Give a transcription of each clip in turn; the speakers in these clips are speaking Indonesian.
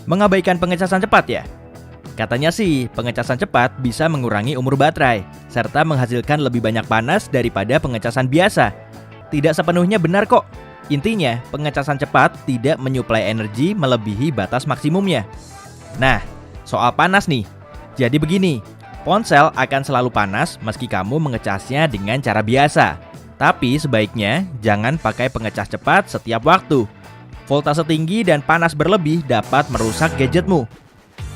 Mengabaikan pengecasan cepat ya? Katanya sih, pengecasan cepat bisa mengurangi umur baterai, serta menghasilkan lebih banyak panas daripada pengecasan biasa. Tidak sepenuhnya benar kok. Intinya, pengecasan cepat tidak menyuplai energi melebihi batas maksimumnya. Nah, soal panas nih. Jadi begini, ponsel akan selalu panas meski kamu mengecasnya dengan cara biasa. Tapi sebaiknya jangan pakai pengecas cepat setiap waktu. Voltase tinggi dan panas berlebih dapat merusak gadgetmu.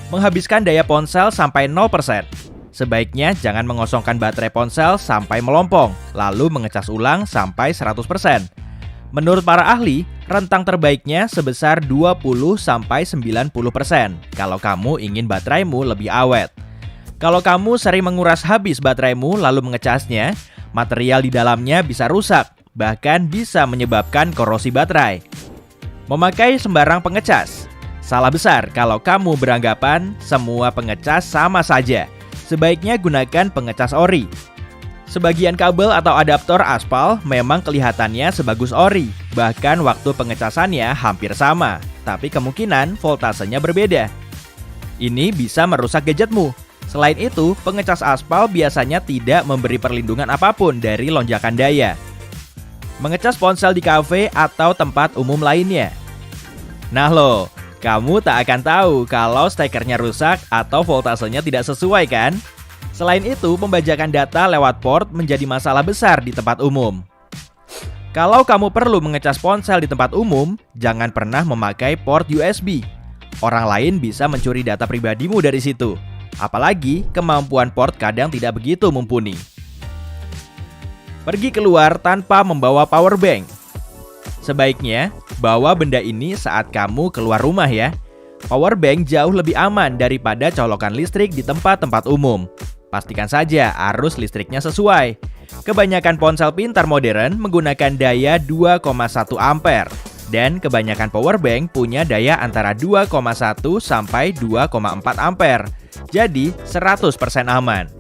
Menghabiskan daya ponsel sampai 0%. Sebaiknya jangan mengosongkan baterai ponsel sampai melompong, lalu mengecas ulang sampai 100%. Menurut para ahli, rentang terbaiknya sebesar 20-90% kalau kamu ingin bateraimu lebih awet. Kalau kamu sering menguras habis bateraimu lalu mengecasnya, material di dalamnya bisa rusak, bahkan bisa menyebabkan korosi baterai. Memakai sembarang pengecas. Salah besar kalau kamu beranggapan semua pengecas sama saja. Sebaiknya gunakan pengecas ori. Sebagian kabel atau adaptor aspal memang kelihatannya sebagus ori. Bahkan waktu pengecasannya hampir sama, tapi kemungkinan voltasenya berbeda. Ini bisa merusak gadgetmu. Selain itu, pengecas aspal biasanya tidak memberi perlindungan apapun dari lonjakan daya. Mengecas ponsel di kafe atau tempat umum lainnya. Nah loh, kamu tak akan tahu kalau stekernya rusak atau voltasenya tidak sesuai kan? Selain itu, pembajakan data lewat port menjadi masalah besar di tempat umum. Kalau kamu perlu mengecas ponsel di tempat umum, jangan pernah memakai port USB. Orang lain bisa mencuri data pribadimu dari situ. Apalagi kemampuan port kadang tidak begitu mumpuni. Pergi keluar tanpa membawa power bank. Sebaiknya, bawa benda ini saat kamu keluar rumah ya. Power bank jauh lebih aman daripada colokan listrik di tempat-tempat umum. Pastikan saja arus listriknya sesuai. Kebanyakan ponsel pintar modern menggunakan daya 2,1 ampere. Dan kebanyakan power bank punya daya antara 2,1 sampai 2,4 ampere. Jadi 100% aman.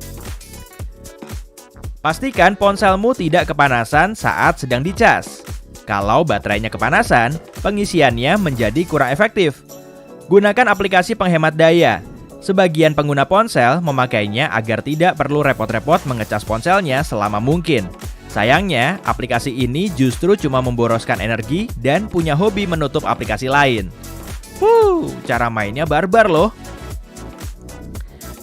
Pastikan ponselmu tidak kepanasan saat sedang dicas. Kalau baterainya kepanasan, pengisiannya menjadi kurang efektif. Gunakan aplikasi penghemat daya. Sebagian pengguna ponsel memakainya agar tidak perlu repot-repot mengecas ponselnya selama mungkin. Sayangnya, aplikasi ini justru cuma memboroskan energi dan punya hobi menutup aplikasi lain. Cara mainnya barbar loh.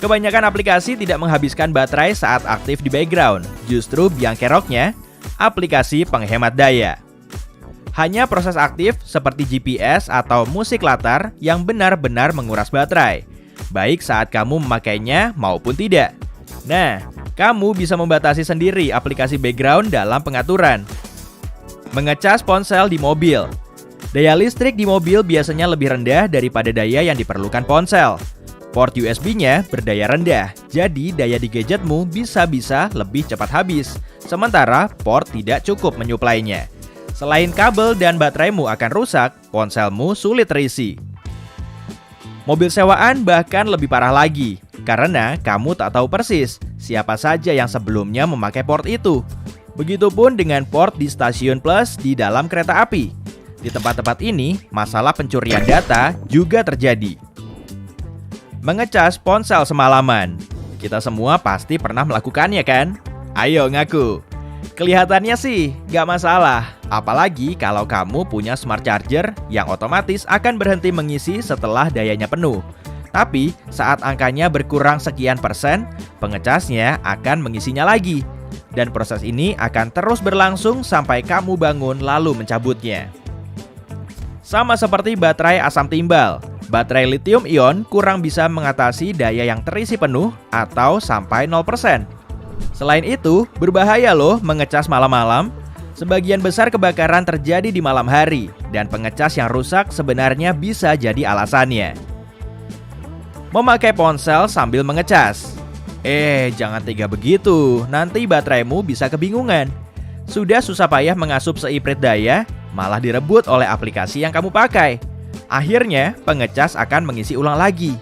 Kebanyakan aplikasi tidak menghabiskan baterai saat aktif di background. Justru biang keroknya, aplikasi penghemat daya. Hanya proses aktif seperti GPS atau musik latar yang benar-benar menguras baterai, baik saat kamu memakainya maupun tidak. Nah, kamu bisa membatasi sendiri aplikasi background dalam pengaturan. Mengecas ponsel di mobil. Daya listrik di mobil biasanya lebih rendah daripada daya yang diperlukan ponsel. Port USB-nya berdaya rendah, jadi daya di gadgetmu bisa-bisa lebih cepat habis, sementara port tidak cukup menyuplainya. Selain kabel dan bateraimu akan rusak, ponselmu sulit terisi. Mobil sewaan bahkan lebih parah lagi, karena kamu tak tahu persis siapa saja yang sebelumnya memakai port itu. Begitupun dengan port di stasiun plus di dalam kereta api. Di tempat-tempat ini, masalah pencurian data juga terjadi. Mengecas ponsel semalaman. Kita semua pasti pernah melakukannya kan? Ayo ngaku. Kelihatannya sih gak masalah, apalagi kalau kamu punya smart charger yang otomatis akan berhenti mengisi setelah dayanya penuh. Tapi saat angkanya berkurang sekian persen, pengecasnya akan mengisinya lagi. Dan proses ini akan terus berlangsung sampai kamu bangun lalu mencabutnya. Sama seperti baterai asam timbal, baterai lithium ion kurang bisa mengatasi daya yang terisi penuh atau sampai 0%. Selain itu, berbahaya loh mengecas malam-malam. Sebagian besar kebakaran terjadi di malam hari, dan pengecas yang rusak sebenarnya bisa jadi alasannya. Memakai ponsel sambil mengecas. Jangan tega begitu, nanti bateraimu bisa kebingungan. Sudah susah payah mengasup seiprit daya, malah direbut oleh aplikasi yang kamu pakai. Akhirnya, pengecas akan mengisi ulang lagi.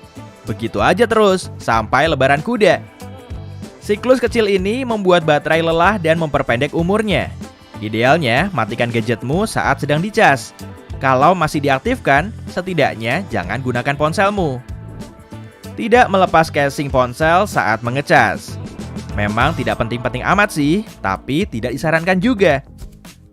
Begitu aja terus, sampai lebaran kuda. Siklus kecil ini membuat baterai lelah dan memperpendek umurnya. Idealnya, matikan gadgetmu saat sedang dicas. Kalau masih diaktifkan, setidaknya jangan gunakan ponselmu. Tidak melepas casing ponsel saat mengecas. Memang tidak penting-penting amat sih, tapi tidak disarankan juga.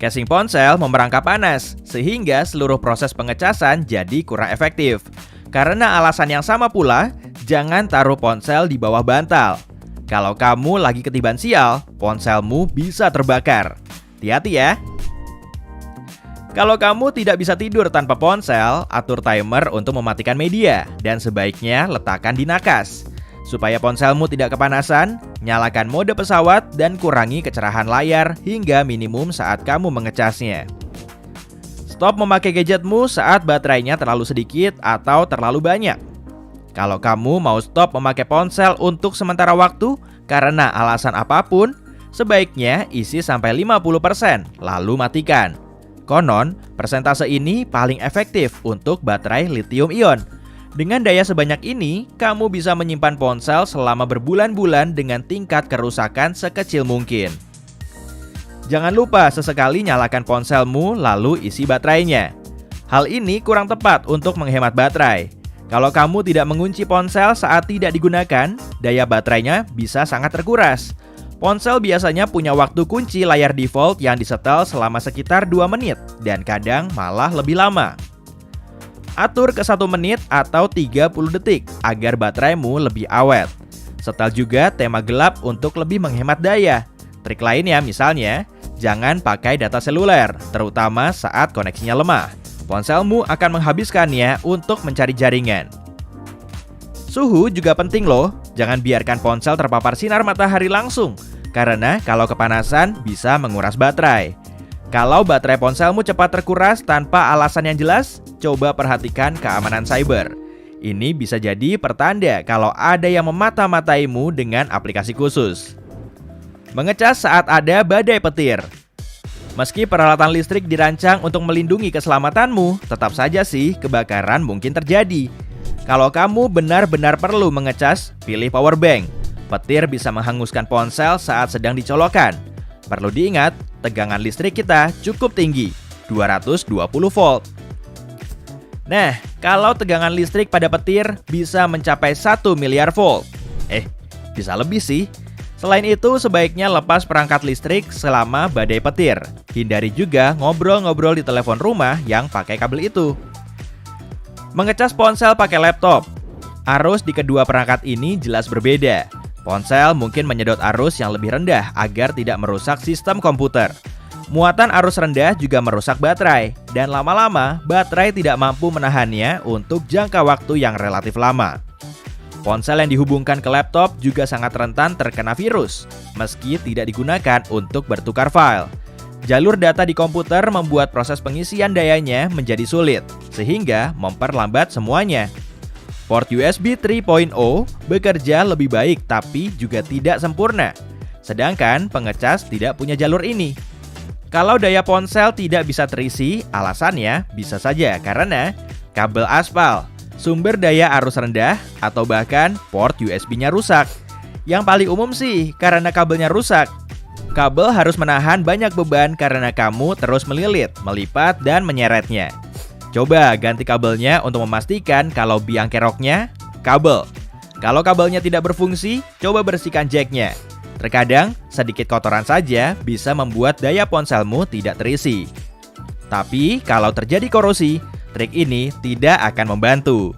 Casing ponsel memerangkap panas, sehingga seluruh proses pengecasan jadi kurang efektif. Karena alasan yang sama pula, jangan taruh ponsel di bawah bantal. Kalau kamu lagi ketiban sial, ponselmu bisa terbakar. Hati-hati ya. Kalau kamu tidak bisa tidur tanpa ponsel, atur timer untuk mematikan media dan sebaiknya letakkan di nakas. Supaya ponselmu tidak kepanasan, nyalakan mode pesawat dan kurangi kecerahan layar hingga minimum saat kamu mengecasnya. Stop memakai gadgetmu saat baterainya terlalu sedikit atau terlalu banyak. Kalau kamu mau stop memakai ponsel untuk sementara waktu karena alasan apapun, sebaiknya isi sampai 50% lalu matikan. Konon, persentase ini paling efektif untuk baterai lithium ion. Dengan daya sebanyak ini, kamu bisa menyimpan ponsel selama berbulan-bulan dengan tingkat kerusakan sekecil mungkin. Jangan lupa sesekali nyalakan ponselmu lalu isi baterainya. Hal ini kurang tepat untuk menghemat baterai. Kalau kamu tidak mengunci ponsel saat tidak digunakan, daya baterainya bisa sangat terkuras. Ponsel biasanya punya waktu kunci layar default yang disetel selama sekitar 2 menit dan kadang malah lebih lama. Atur ke 1 menit atau 30 detik agar bateraimu lebih awet. Setel juga tema gelap untuk lebih menghemat daya. Trik lainnya misalnya, jangan pakai data seluler, terutama saat koneksinya lemah. Ponselmu akan menghabiskannya untuk mencari jaringan. Suhu juga penting loh, jangan biarkan ponsel terpapar sinar matahari langsung, karena kalau kepanasan bisa menguras baterai. Kalau baterai ponselmu cepat terkuras tanpa alasan yang jelas, coba perhatikan keamanan cyber. Ini bisa jadi pertanda kalau ada yang memata-mataimu dengan aplikasi khusus. Mengecas saat ada badai petir. Meski peralatan listrik dirancang untuk melindungi keselamatanmu, tetap saja sih kebakaran mungkin terjadi. Kalau kamu benar-benar perlu mengecas, pilih power bank. Petir bisa menghanguskan ponsel saat sedang dicolokkan. Perlu diingat, tegangan listrik kita cukup tinggi, 220 volt. Nah, kalau tegangan listrik pada petir bisa mencapai 1 miliar volt. Bisa lebih sih. Selain itu, sebaiknya lepas perangkat listrik selama badai petir. Hindari juga ngobrol-ngobrol di telepon rumah yang pakai kabel itu. Mengecas ponsel pakai laptop. Arus di kedua perangkat ini jelas berbeda. Ponsel mungkin menyedot arus yang lebih rendah agar tidak merusak sistem komputer. Muatan arus rendah juga merusak baterai, dan lama-lama baterai tidak mampu menahannya untuk jangka waktu yang relatif lama. Ponsel yang dihubungkan ke laptop juga sangat rentan terkena virus, meski tidak digunakan untuk bertukar file. Jalur data di komputer membuat proses pengisian dayanya menjadi sulit, sehingga memperlambat semuanya. Port USB 3.0 bekerja lebih baik tapi juga tidak sempurna. Sedangkan pengecas tidak punya jalur ini. Kalau daya ponsel tidak bisa terisi, alasannya bisa saja karena kabel aspal, sumber daya arus rendah, atau bahkan port USB-nya rusak. Yang paling umum sih karena kabelnya rusak. Kabel harus menahan banyak beban karena kamu terus melilit, melipat, dan menyeretnya. Coba ganti kabelnya untuk memastikan kalau biang keroknya kabel. Kalau kabelnya tidak berfungsi, coba bersihkan jacknya. Terkadang, sedikit kotoran saja bisa membuat daya ponselmu tidak terisi. Tapi, kalau terjadi korosi, trik ini tidak akan membantu.